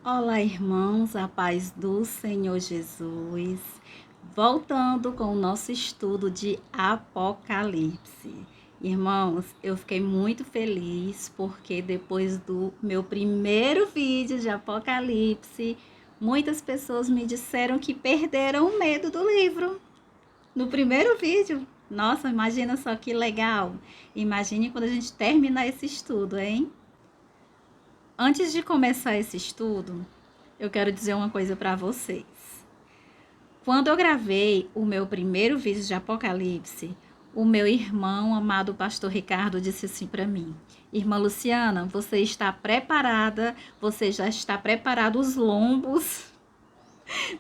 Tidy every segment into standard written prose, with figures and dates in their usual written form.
Olá, irmãos, a paz do Senhor Jesus. Voltando com o nosso estudo de Apocalipse. Irmãos, eu fiquei muito feliz porque depois do meu primeiro vídeo de Apocalipse, muitas pessoas me disseram que perderam o medo do livro. No primeiro vídeo. Nossa, imagina só que legal. Imagine quando a gente terminar esse estudo, hein? Antes de começar esse estudo, eu quero dizer uma coisa para vocês. Quando eu gravei o meu primeiro vídeo de Apocalipse, o meu irmão, amado pastor Ricardo, disse assim para mim: Irmã Luciana, você está preparada? Você já está preparado os lombos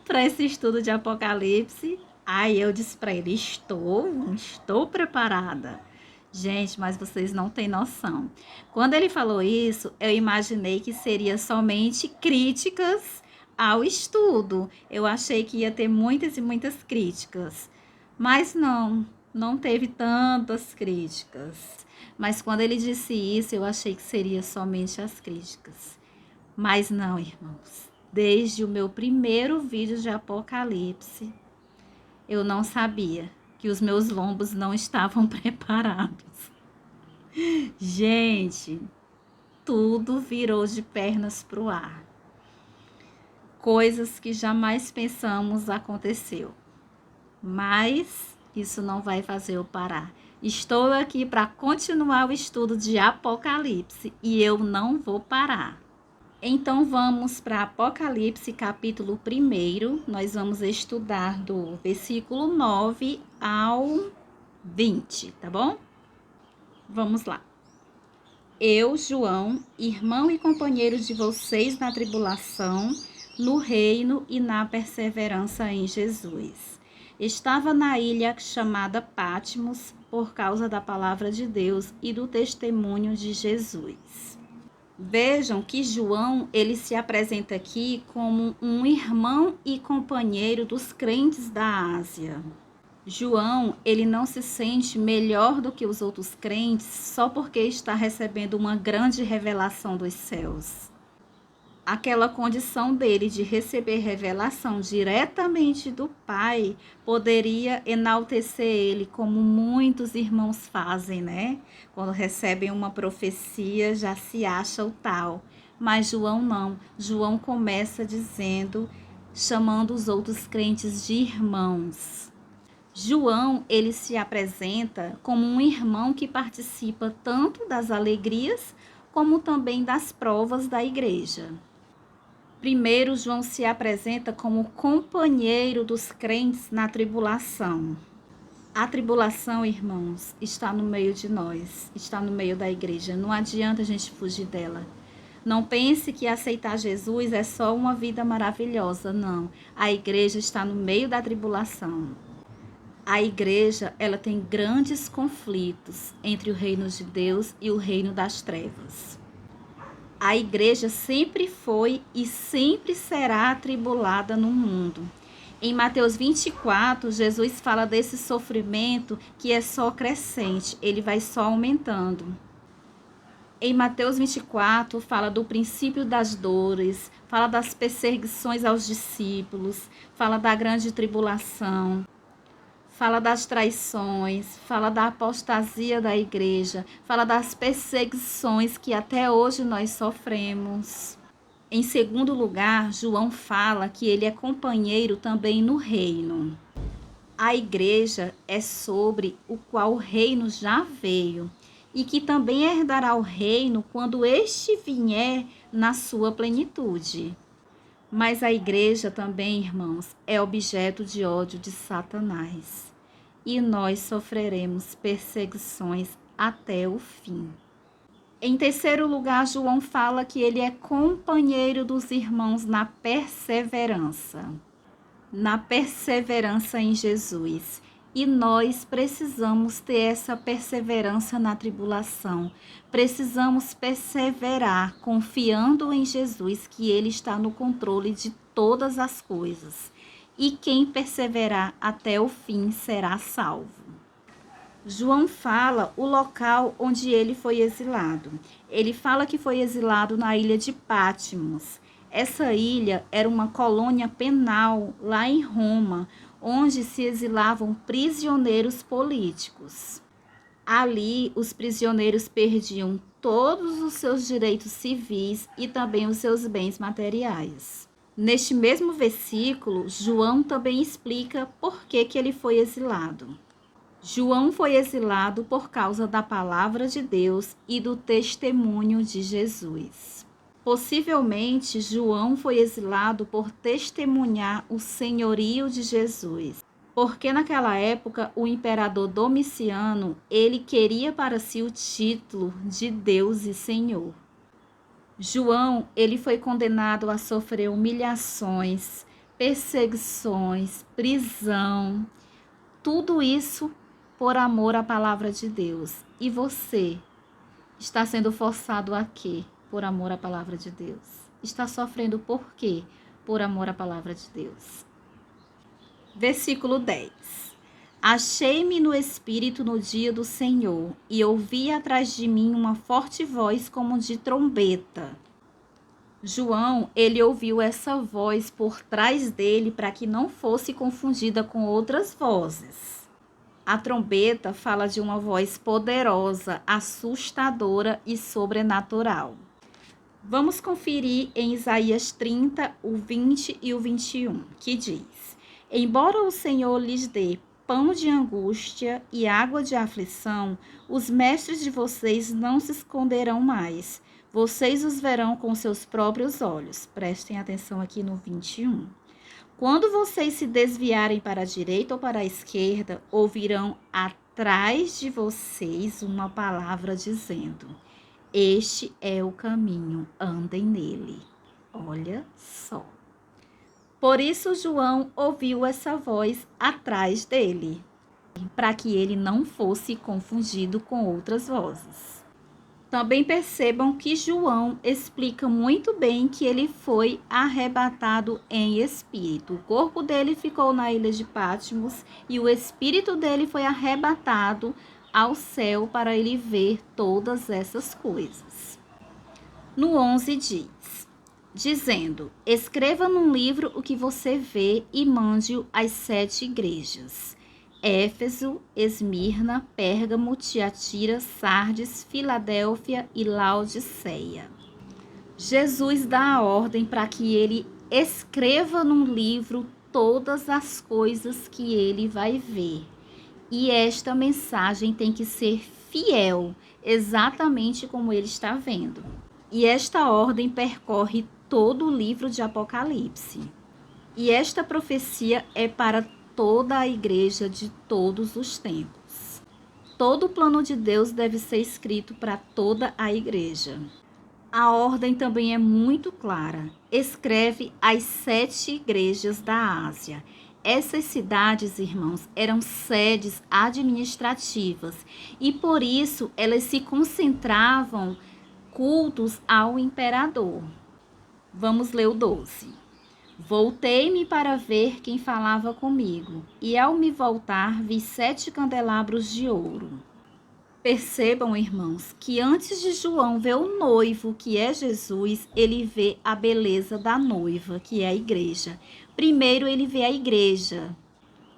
para esse estudo de Apocalipse? Aí eu disse para ele: estou preparada. Gente, mas vocês não têm noção. Quando ele falou isso, eu imaginei que seria somente críticas ao estudo. Eu achei que ia ter muitas e muitas críticas. Mas não teve tantas críticas. Mas quando ele disse isso, eu achei que seria somente as críticas. Mas não, irmãos. Desde o meu primeiro vídeo de Apocalipse, eu não sabia que os meus lombos não estavam preparados. Gente, tudo virou de pernas pro ar. Coisas que jamais pensamos aconteceu. Mas isso não vai fazer eu parar. Estou aqui para continuar o estudo de Apocalipse e eu não vou parar. Então vamos para Apocalipse capítulo 1. Nós vamos estudar do versículo 9 ao 20, tá bom? Vamos lá. Eu, João, irmão e companheiro de vocês na tribulação, no reino e na perseverança em Jesus. Estava na ilha chamada Patmos por causa da palavra de Deus e do testemunho de Jesus. Vejam que João, ele se apresenta aqui como um irmão e companheiro dos crentes da Ásia. João, ele não se sente melhor do que os outros crentes só porque está recebendo uma grande revelação dos céus. Aquela condição dele de receber revelação diretamente do Pai poderia enaltecer ele, como muitos irmãos fazem, né? Quando recebem uma profecia, já se acha o tal. Mas João não. João começa chamando os outros crentes de irmãos. João, ele se apresenta como um irmão que participa tanto das alegrias como também das provas da igreja. Primeiro, João se apresenta como companheiro dos crentes na tribulação. A tribulação, irmãos, está no meio de nós, está no meio da igreja. Não adianta a gente fugir dela. Não pense que aceitar Jesus é só uma vida maravilhosa, não. A igreja está no meio da tribulação. A igreja, ela tem grandes conflitos entre o reino de Deus e o reino das trevas. A igreja sempre foi e sempre será atribulada no mundo. Em Mateus 24, Jesus fala desse sofrimento que é só crescente, ele vai só aumentando. Em Mateus 24, fala do princípio das dores, fala das perseguições aos discípulos, fala da grande tribulação. Fala das traições, fala da apostasia da igreja, fala das perseguições que até hoje nós sofremos. Em segundo lugar, João fala que ele é companheiro também no reino. A igreja é sobre o qual o reino já veio e que também herdará o reino quando este vier na sua plenitude. Mas a igreja também, irmãos, é objeto de ódio de Satanás. E nós sofreremos perseguições até o fim. Em terceiro lugar, João fala que ele é companheiro dos irmãos na perseverança. Na perseverança em Jesus. E nós precisamos ter essa perseverança na tribulação. Precisamos perseverar, confiando em Jesus, que Ele está no controle de todas as coisas. E quem perseverar até o fim será salvo. João fala o local onde ele foi exilado. Ele fala que foi exilado na ilha de Patmos. essa ilha era uma colônia penal lá em Roma, onde se exilavam prisioneiros políticos. Ali, os prisioneiros perdiam todos os seus direitos civis e também os seus bens materiais. Neste mesmo versículo, João também explica por que ele foi exilado. João foi exilado por causa da palavra de Deus e do testemunho de Jesus. Possivelmente, João foi exilado por testemunhar o senhorio de Jesus, porque naquela época o imperador Domiciano, ele queria para si o título de Deus e Senhor. João, ele foi condenado a sofrer humilhações, perseguições, prisão, tudo isso por amor à palavra de Deus. E você está sendo forçado a quê? Por amor à palavra de Deus. Está sofrendo por quê? Por amor à palavra de Deus. Versículo 10. Achei-me no Espírito no dia do Senhor, e ouvi atrás de mim uma forte voz como de trombeta. João, ele ouviu essa voz por trás dele para que não fosse confundida com outras vozes. A trombeta fala de uma voz poderosa, assustadora e sobrenatural. Vamos conferir em Isaías 30, o 20 e o 21, que diz: Embora o Senhor lhes dê pão de angústia e água de aflição, os mestres de vocês não se esconderão mais. Vocês os verão com seus próprios olhos. Prestem atenção aqui no 21. Quando vocês se desviarem para a direita ou para a esquerda, ouvirão atrás de vocês uma palavra dizendo: Este é o caminho, andem nele. Olha só. Por isso João ouviu essa voz atrás dele, para que ele não fosse confundido com outras vozes. Também percebam que João explica muito bem que ele foi arrebatado em espírito. O corpo dele ficou na ilha de Patmos e o espírito dele foi arrebatado ao céu para ele ver todas essas coisas. No 11 diz, dizendo: Escreva num livro o que você vê e mande-o às 7 igrejas. Éfeso, Esmirna, Pérgamo, Tiatira, Sardes, Filadélfia e Laodiceia. Jesus dá a ordem para que ele escreva num livro todas as coisas que ele vai ver. E esta mensagem tem que ser fiel, exatamente como ele está vendo. E esta ordem percorre todo o livro de Apocalipse. E esta profecia é para toda a igreja de todos os tempos. Todo o plano de Deus deve ser escrito para toda a igreja. A ordem também é muito clara. Escreve às 7 igrejas da Ásia. Essas cidades, irmãos, eram sedes administrativas e por isso elas se concentravam cultos ao imperador. Vamos ler o 12. Voltei-me para ver quem falava comigo, e ao me voltar vi 7 candelabros de ouro. Percebam, irmãos, que antes de João ver o noivo, que é Jesus, ele vê a beleza da noiva, que é a igreja. Primeiro ele vê a igreja.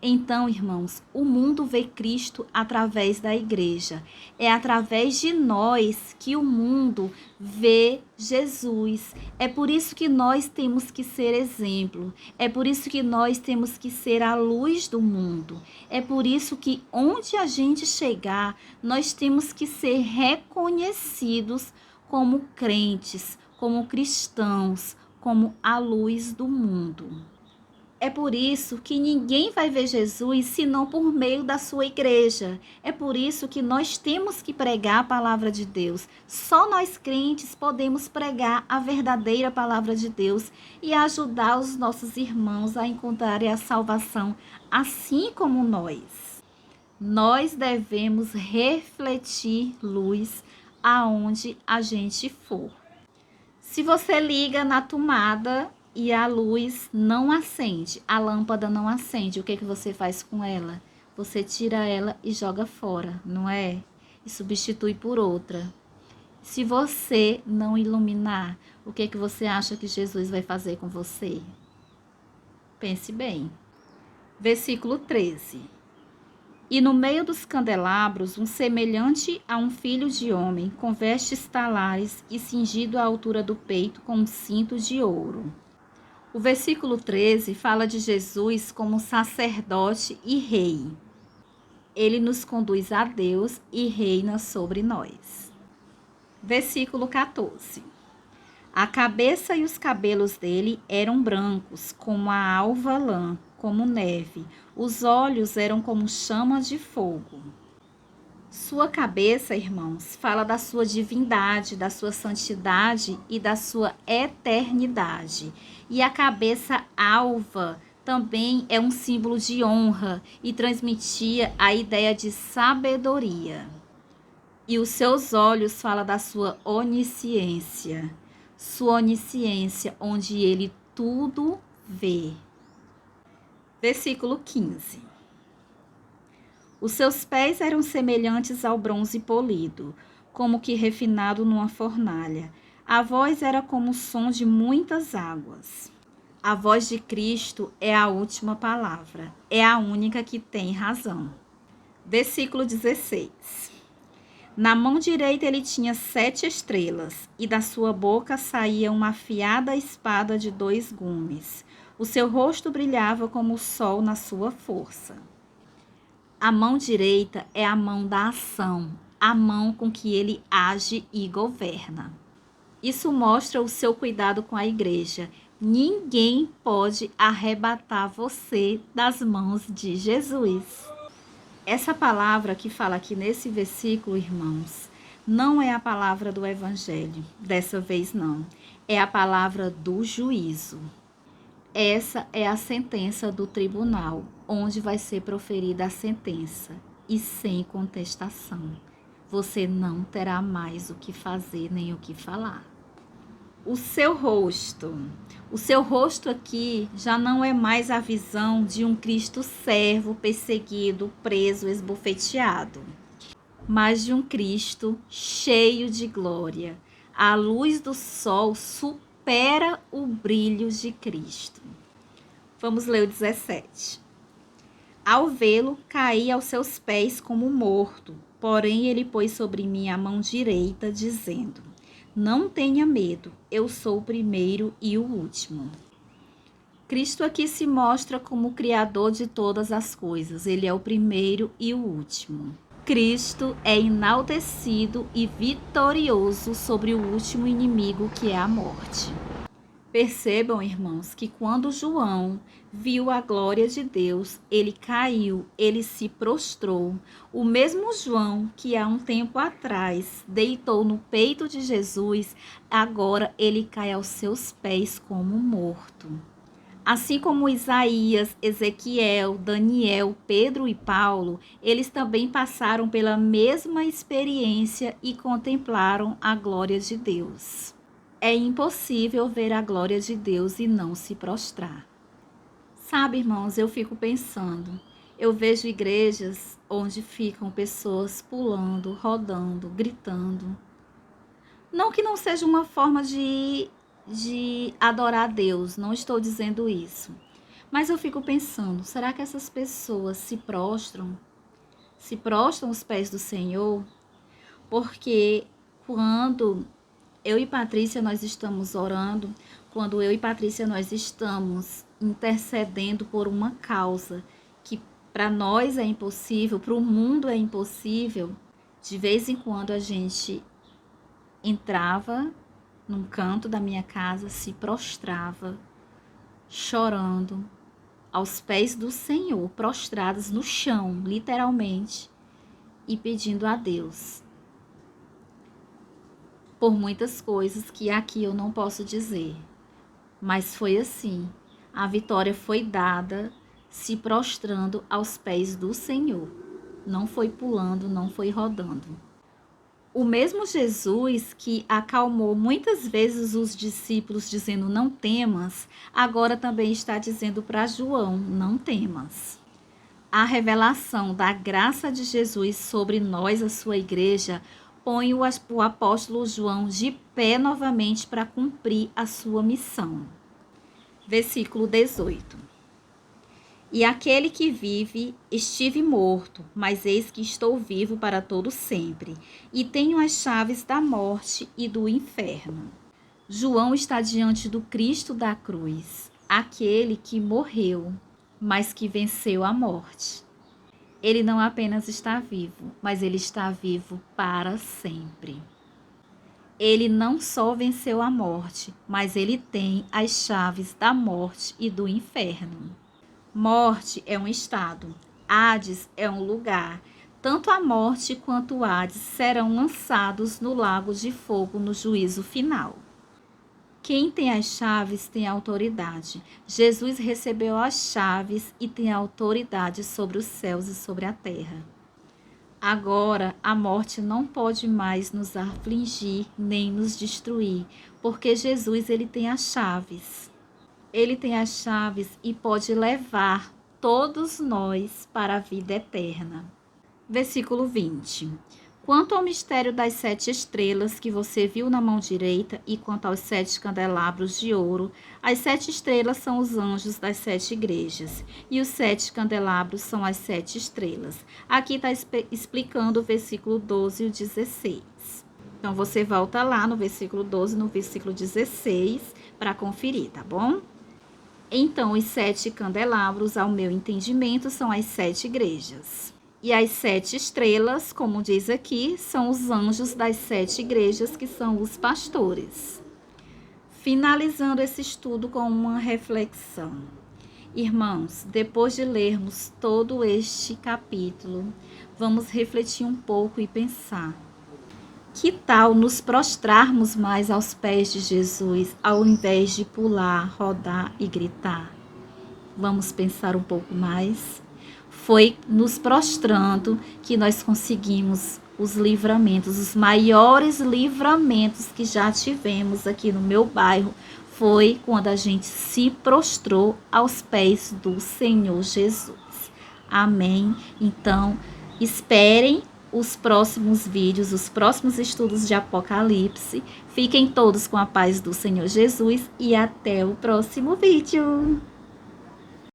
Então, irmãos, o mundo vê Cristo através da igreja. É através de nós que o mundo vê Jesus. É por isso que nós temos que ser exemplo. É por isso que nós temos que ser a luz do mundo. É por isso que onde a gente chegar, nós temos que ser reconhecidos como crentes, como cristãos, como a luz do mundo. É por isso que ninguém vai ver Jesus senão por meio da sua igreja. É por isso que nós temos que pregar a palavra de Deus. Só nós crentes podemos pregar a verdadeira palavra de Deus e ajudar os nossos irmãos a encontrarem a salvação, assim como nós. Nós devemos refletir luz aonde a gente for. Se você liga na tomada e a luz não acende, a lâmpada não acende, o que você faz com ela? Você tira ela e joga fora, não é? E substitui por outra. Se você não iluminar, O que você acha que Jesus vai fazer com você? Pense bem. Versículo 13. E no meio dos candelabros, um semelhante a um filho de homem, com vestes talares e cingido à altura do peito com um cinto de ouro. O versículo 13 fala de Jesus como sacerdote e rei. Ele nos conduz a Deus e reina sobre nós. Versículo 14. A cabeça e os cabelos dele eram brancos, como a alva lã, como neve. Os olhos eram como chamas de fogo. Sua cabeça, irmãos, fala da sua divindade, da sua santidade e da sua eternidade. E a cabeça alva também é um símbolo de honra e transmitia a ideia de sabedoria. E os seus olhos fala da sua onisciência. Sua onisciência, onde ele tudo vê. Versículo 15. Os seus pés eram semelhantes ao bronze polido, como que refinado numa fornalha. A voz era como o som de muitas águas. A voz de Cristo é a última palavra, é a única que tem razão. Versículo 16. Na mão direita ele tinha 7 estrelas, e da sua boca saía uma afiada espada de 2 gumes. O seu rosto brilhava como o sol na sua força. A mão direita é a mão da ação, a mão com que ele age e governa. Isso mostra o seu cuidado com a igreja. Ninguém pode arrebatar você das mãos de Jesus. Essa palavra que fala aqui nesse versículo, irmãos, não é a palavra do evangelho, dessa vez não. É a palavra do juízo. Essa é a sentença do tribunal, onde vai ser proferida a sentença, e sem contestação. Você não terá mais o que fazer nem o que falar. O seu rosto aqui já não é mais a visão de um Cristo servo, perseguido, preso, esbofeteado, mas de um Cristo cheio de glória. A luz do sol supera o brilho de Cristo. Vamos ler o 17. Ao vê-lo, caí aos seus pés como morto, porém ele pôs sobre mim a mão direita, dizendo: não tenha medo, eu sou o primeiro e o último. Cristo aqui se mostra como o Criador de todas as coisas. Ele é o primeiro e o último. Cristo é enaltecido e vitorioso sobre o último inimigo, que é a morte. Percebam, irmãos, que quando João viu a glória de Deus, ele caiu, ele se prostrou. O mesmo João que há um tempo atrás deitou no peito de Jesus, agora ele cai aos seus pés como morto. Assim como Isaías, Ezequiel, Daniel, Pedro e Paulo, eles também passaram pela mesma experiência e contemplaram a glória de Deus. É impossível ver a glória de Deus e não se prostrar. Sabe, irmãos, eu fico pensando, eu vejo igrejas onde ficam pessoas pulando, rodando, gritando. Não que não seja uma forma de adorar a Deus, não estou dizendo isso. Mas eu fico pensando, será que essas pessoas se prostram aos pés do Senhor? Porque quando eu e Patrícia, nós estamos orando, quando eu e Patrícia, nós estamos intercedendo por uma causa que para nós é impossível, para o mundo é impossível, de vez em quando a gente entrava num canto da minha casa, se prostrava, chorando, aos pés do Senhor, prostradas no chão, literalmente, e pedindo a Deus por muitas coisas que aqui eu não posso dizer. Mas foi assim. A vitória foi dada se prostrando aos pés do Senhor. Não foi pulando, não foi rodando. O mesmo Jesus que acalmou muitas vezes os discípulos dizendo não temas, agora também está dizendo para João, não temas. A revelação da graça de Jesus sobre nós, a sua igreja, põe o apóstolo João de pé novamente para cumprir a sua missão. Versículo 18. E aquele que vive, estive morto, mas eis que estou vivo para todo sempre, e tenho as chaves da morte e do inferno. João está diante do Cristo da cruz, aquele que morreu, mas que venceu a morte. Ele não apenas está vivo, mas ele está vivo para sempre. Ele não só venceu a morte, mas ele tem as chaves da morte e do inferno. Morte é um estado, Hades é um lugar. Tanto a morte quanto o Hades serão lançados no lago de fogo no juízo final. Quem tem as chaves tem autoridade. Jesus recebeu as chaves e tem autoridade sobre os céus e sobre a terra. Agora, a morte não pode mais nos afligir nem nos destruir, porque Jesus ele tem as chaves. Ele tem as chaves e pode levar todos nós para a vida eterna. Versículo 20. Quanto ao mistério das 7 estrelas que você viu na mão direita e quanto aos 7 candelabros de ouro, as 7 estrelas são os anjos das 7 igrejas e os 7 candelabros são as 7 estrelas. Aqui está explicando o versículo 12 e o 16. Então, você volta lá no versículo 12 e no versículo 16 para conferir, tá bom? Então, os 7 candelabros, ao meu entendimento, são as 7 igrejas. E as 7 estrelas, como diz aqui, são os anjos das 7 igrejas, que são os pastores. Finalizando esse estudo com uma reflexão. Irmãos, depois de lermos todo este capítulo, vamos refletir um pouco e pensar. Que tal nos prostrarmos mais aos pés de Jesus, ao invés de pular, rodar e gritar? Vamos pensar um pouco mais? Foi nos prostrando que nós conseguimos os livramentos, os maiores livramentos que já tivemos aqui no meu bairro. Foi quando a gente se prostrou aos pés do Senhor Jesus. Amém? Então, esperem os próximos vídeos, os próximos estudos de Apocalipse. Fiquem todos com a paz do Senhor Jesus e até o próximo vídeo.